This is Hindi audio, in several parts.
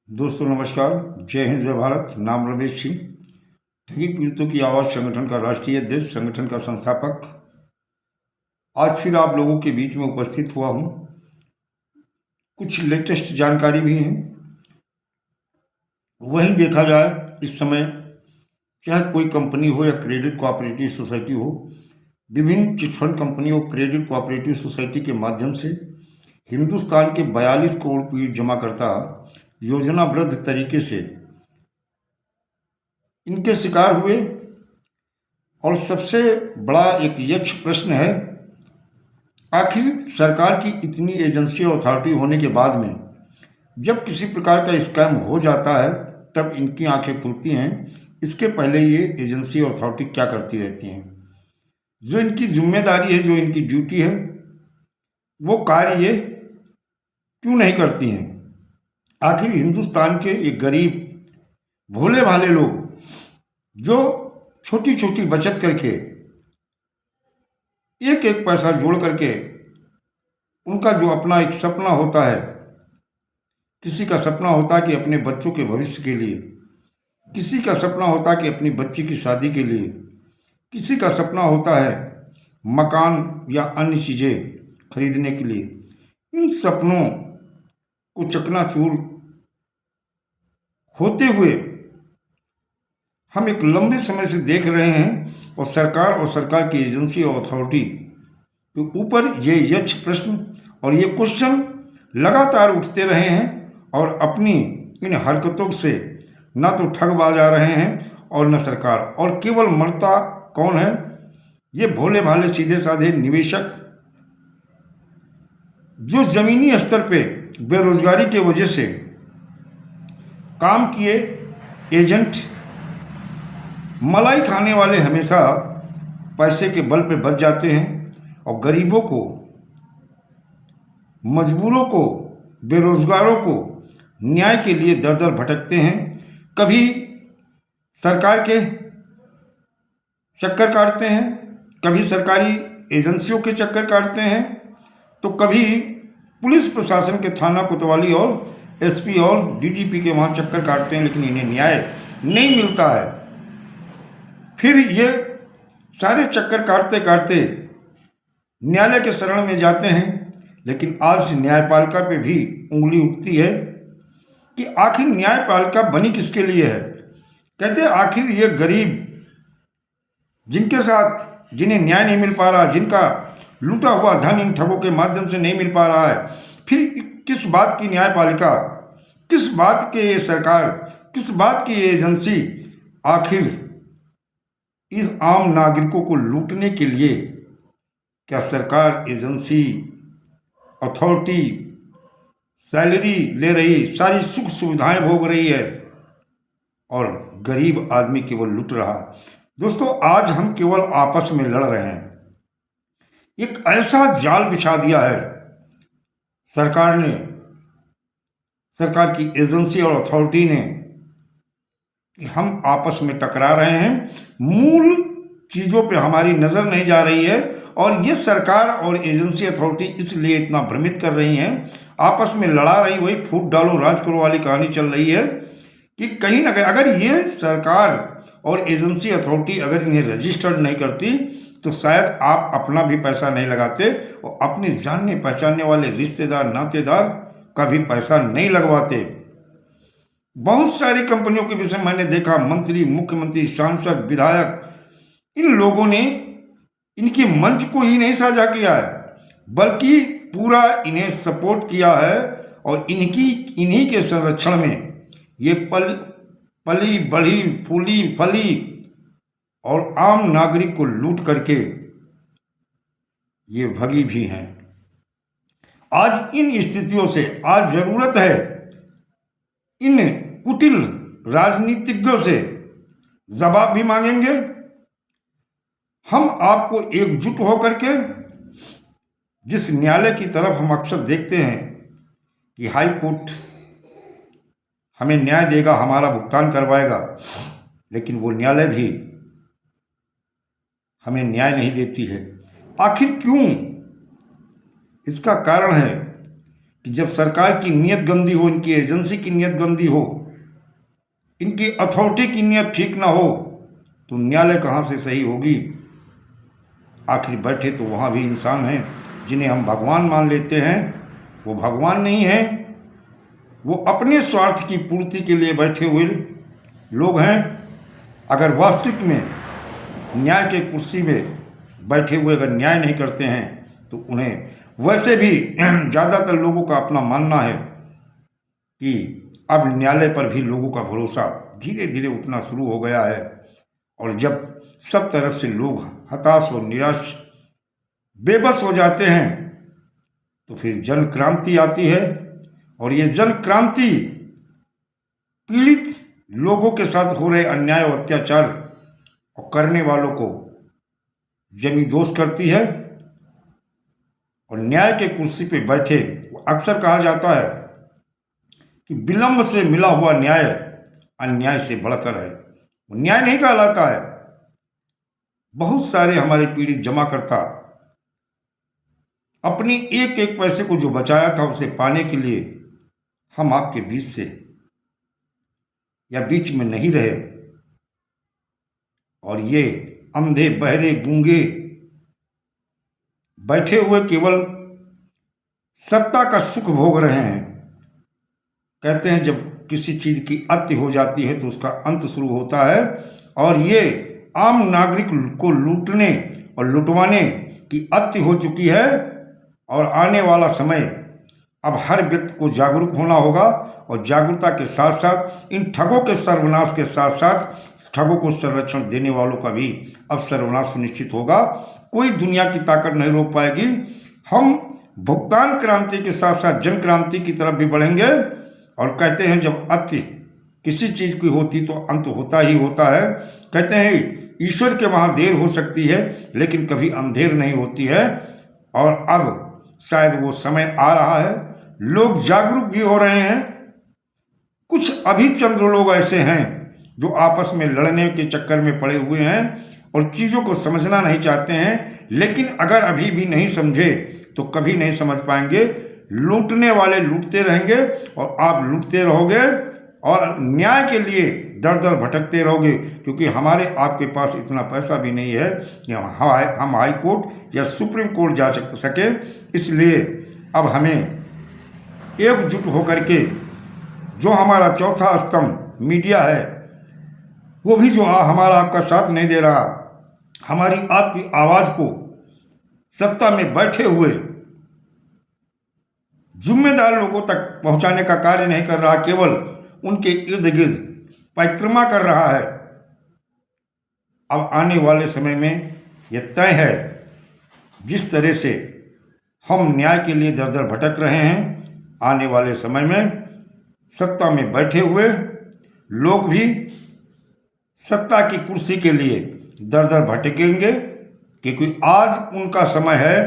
दोस्तों नमस्कार। जय हिंद जय भारत। नाम रमेश सिंह, ठगी पीड़ितों की आवाज़ संगठन का राष्ट्रीय अध्यक्ष, संगठन का संस्थापक। आज फिर आप लोगों के बीच में उपस्थित हुआ हूँ। कुछ लेटेस्ट जानकारी भी हैं। वहीं देखा जाए, इस समय चाहे कोई कंपनी हो या क्रेडिट कोऑपरेटिव सोसाइटी हो, विभिन्न चिटफंड कंपनियों क्रेडिट कोऑपरेटिव सोसाइटी के माध्यम से हिंदुस्तान के 42 करोड़ पीड़ित जमाकर्ता योजनाबद्ध तरीके से इनके शिकार हुए। और सबसे बड़ा एक यक्ष प्रश्न है, आखिर सरकार की इतनी एजेंसी और अथॉरिटी होने के बाद में जब किसी प्रकार का स्कैम हो जाता है तब इनकी आंखें खुलती हैं। इसके पहले ये एजेंसी और अथॉरिटी क्या करती रहती हैं? जो इनकी जिम्मेदारी है, जो इनकी ड्यूटी है, वो कार्य ये क्यों नहीं करती हैं? आखिर हिंदुस्तान के ये गरीब भोले भाले लोग जो छोटी छोटी बचत करके एक एक पैसा जोड़ करके उनका जो अपना एक सपना होता है, किसी का सपना होता है कि अपने बच्चों के भविष्य के लिए, किसी का सपना होता है कि अपनी बच्ची की शादी के लिए, किसी का सपना होता है मकान या अन्य चीज़ें खरीदने के लिए, इन सपनों को चकनाचूर होते हुए हम एक लंबे समय से देख रहे हैं। और सरकार की एजेंसी और अथॉरिटी के ऊपर ये यक्ष प्रश्न और ये क्वेश्चन लगातार उठते रहे हैं। और अपनी इन हरकतों से ना तो ठगबाज आ रहे हैं और न सरकार, और केवल मरता कौन है? ये भोले भाले सीधे साधे निवेशक जो जमीनी स्तर पे बेरोजगारी के वजह से काम किए एजेंट, मलाई खाने वाले हमेशा पैसे के बल पे बच जाते हैं और गरीबों को, मजबूरों को, बेरोजगारों को न्याय के लिए दर दर भटकते हैं। कभी सरकार के चक्कर काटते हैं, कभी सरकारी एजेंसियों के चक्कर काटते हैं, तो कभी पुलिस प्रशासन के थाना कोतवाली और एसपी और डीजीपी के वहाँ चक्कर काटते हैं, लेकिन इन्हें न्याय नहीं मिलता है। फिर ये सारे चक्कर काटते काटते न्यायालय के शरण में जाते हैं। लेकिन आज न्यायपालिका पे भी उंगली उठती है कि आखिर न्यायपालिका बनी किसके लिए है? कहते हैं आखिर ये गरीब जिनके साथ, जिन्हें न्याय नहीं मिल पा रहा, जिनका लूटा हुआ धन इन ठगों के माध्यम से नहीं मिल पा रहा है, फिर किस बात की न्यायपालिका, किस बात की ये सरकार, किस बात की ये एजेंसी आखिर इस आम नागरिकों को लूटने के लिए? क्या सरकार, एजेंसी, अथॉरिटी सैलरी ले रही, सारी सुख सुविधाएं भोग रही है और गरीब आदमी केवल लूट रहा? दोस्तों, आज हम केवल आपस में लड़ रहे हैं। एक ऐसा जाल बिछा दिया है सरकार ने, सरकार की एजेंसी और अथॉरिटी ने, कि हम आपस में टकरा रहे हैं। मूल चीज़ों पे हमारी नज़र नहीं जा रही है और ये सरकार और एजेंसी अथॉरिटी इसलिए इतना भ्रमित कर रही हैं, आपस में लड़ा रही, वही फूट डालो राज करो वाली कहानी चल रही है कि कहीं ना कहीं अगर ये सरकार और एजेंसी अथॉरिटी अगर इन्हें रजिस्टर्ड नहीं करती तो शायद आप अपना भी पैसा नहीं लगाते और अपने जानने पहचानने वाले रिश्तेदार नातेदार का भी पैसा नहीं लगवाते। बहुत सारी कंपनियों के विषय मैंने देखा, मंत्री, मुख्यमंत्री, सांसद, विधायक, इन लोगों ने इनके मंच को ही नहीं साझा किया है, बल्कि पूरा इन्हें सपोर्ट किया है और इन्हीं के संरक्षण में ये पली बढ़ी फूली फली और आम नागरिक को लूट करके ये भगी भी हैं। आज इन स्थितियों से आज जरूरत है इन कुटिल राजनीतिज्ञों से जवाब भी मांगेंगे। हम आपको एकजुट होकर के, जिस न्यायालय की तरफ हम अक्सर देखते हैं कि हाई कोर्ट हमें न्याय देगा, हमारा भुगतान करवाएगा, लेकिन वो न्यायालय भी हमें न्याय नहीं देती है। आखिर क्यों? इसका कारण है कि जब सरकार की नीयत गंदी हो, इनकी एजेंसी की नीयत गंदी हो, इनकी अथॉरिटी की नीयत ठीक ना हो, तो न्यायालय कहाँ से सही होगी। आखिर बैठे तो वहाँ भी इंसान हैं जिन्हें हम भगवान मान लेते हैं, वो भगवान नहीं हैं, वो अपने स्वार्थ की पूर्ति के लिए बैठे हुए लोग हैं। अगर वास्तविक में न्याय के कुर्सी में बैठे हुए अगर न्याय नहीं करते हैं तो उन्हें वैसे भी ज़्यादातर लोगों का अपना मानना है कि अब न्यायालय पर भी लोगों का भरोसा धीरे धीरे उठना शुरू हो गया है। और जब सब तरफ से लोग हताश और निराश बेबस हो जाते हैं तो फिर जन क्रांति आती है। और ये जन क्रांति पीड़ित लोगों के साथ हो रहे अन्याय और अत्याचार और करने वालों को जमी दोष करती है। और न्याय के कुर्सी पे बैठे, अक्सर कहा जाता है कि विलंब से मिला हुआ न्याय अन्याय से बढ़कर है, वो न्याय नहीं कहलाता है। बहुत सारे हमारे पीड़ित जमाकर्ता अपनी एक एक पैसे को जो बचाया था उसे पाने के लिए हम आपके बीच से या बीच में नहीं रहे, और ये अंधे बहरे गूंगे बैठे हुए केवल सत्ता का सुख भोग रहे हैं। कहते हैं जब किसी चीज की अति हो जाती है तो उसका अंत शुरू होता है, और ये आम नागरिक को लूटने और लुटवाने की अति हो चुकी है। और आने वाला समय अब हर व्यक्ति को जागरूक होना होगा, और जागरूकता के साथ साथ इन ठगों के सर्वनाश के साथ साथ ठगों को संरक्षण देने वालों का भी अब सर्वनाश सुनिश्चित होगा। कोई दुनिया की ताकत नहीं रोक पाएगी। हम भुगतान क्रांति के साथ साथ जन क्रांति की तरफ भी बढ़ेंगे। और कहते हैं जब अति किसी चीज की होती तो अंत होता ही होता है। कहते हैं ईश्वर के वहाँ देर हो सकती है लेकिन कभी अंधेर नहीं होती है। और अब शायद वो समय आ रहा है, लोग जागरूक भी हो रहे हैं। कुछ अभी चंद्र लोग ऐसे हैं जो आपस में लड़ने के चक्कर में पड़े हुए हैं और चीज़ों को समझना नहीं चाहते हैं। लेकिन अगर अभी भी नहीं समझे तो कभी नहीं समझ पाएंगे। लूटने वाले लूटते रहेंगे और आप लूटते रहोगे और न्याय के लिए दर दर भटकते रहोगे, क्योंकि हमारे आपके पास इतना पैसा भी नहीं है कि हम हाई कोर्ट या सुप्रीम कोर्ट जा सके। इसलिए अब हमें एकजुट होकर के जो हमारा चौथा स्तंभ मीडिया है वो भी जो हमारा आपका साथ नहीं दे रहा, हमारी आपकी आवाज़ को सत्ता में बैठे हुए जिम्मेदार लोगों तक पहुंचाने का कार्य नहीं कर रहा, केवल उनके इर्द गिर्द परिक्रमा कर रहा है। अब आने वाले समय में यह तय है, जिस तरह से हम न्याय के लिए दर दर भटक रहे हैं, आने वाले समय में सत्ता में बैठे हुए लोग भी सत्ता की कुर्सी के लिए दर दर भटकेंगे, क्योंकि आज उनका समय है,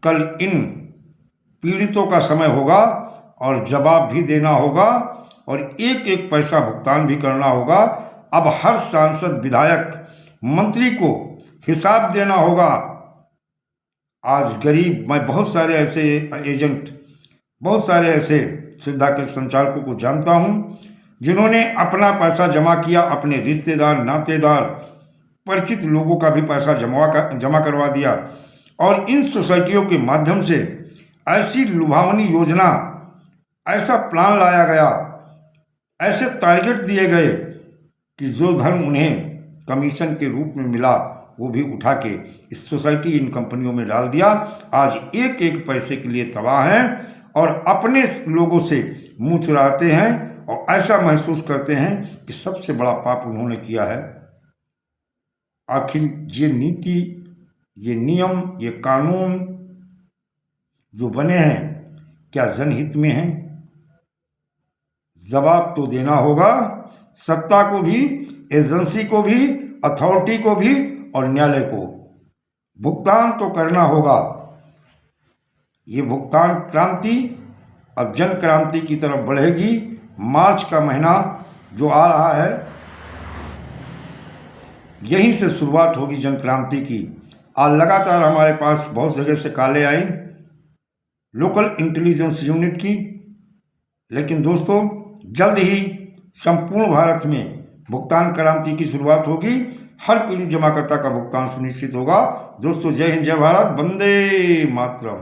कल इन पीड़ितों का समय होगा और जवाब भी देना होगा और एक एक पैसा भुगतान भी करना होगा। अब हर सांसद, विधायक, मंत्री को हिसाब देना होगा। आज गरीब, मैं बहुत सारे ऐसे एजेंट, बहुत सारे ऐसे सुविधा के संचालकों को जानता हूं जिन्होंने अपना पैसा जमा किया, अपने रिश्तेदार, नातेदार, परिचित लोगों का भी पैसा जमा करवा दिया। और इन सोसाइटियों के माध्यम से ऐसी लुभावनी योजना, ऐसा प्लान लाया गया, ऐसे टारगेट दिए गए कि जो धर्म उन्हें कमीशन के रूप में मिला वो भी उठा के इस सोसाइटी, इन कंपनियों में डाल दिया। आज एक एक पैसे के लिए तबाह हैं और अपने लोगों से मुंह चुराते हैं और ऐसा महसूस करते हैं कि सबसे बड़ा पाप उन्होंने किया है। आखिर ये नीति, ये नियम, ये कानून जो बने हैं क्या जनहित में हैं? जवाब तो देना होगा सत्ता को भी, एजेंसी को भी, अथॉरिटी को भी और न्यायालय को। भुगतान तो करना होगा। ये भुगतान क्रांति अब जन क्रांति की तरफ बढ़ेगी। मार्च का महीना जो आ रहा है, यहीं से शुरुआत होगी जन क्रांति की। आज लगातार हमारे पास बहुत जगह से कालें आई लोकल इंटेलिजेंस यूनिट की। लेकिन दोस्तों जल्द ही संपूर्ण भारत में भुगतान क्रांति की शुरुआत होगी। हर पीड़ित जमाकर्ता का भुगतान सुनिश्चित होगा। दोस्तों जय हिंद, जय भारत, वंदे मातरम।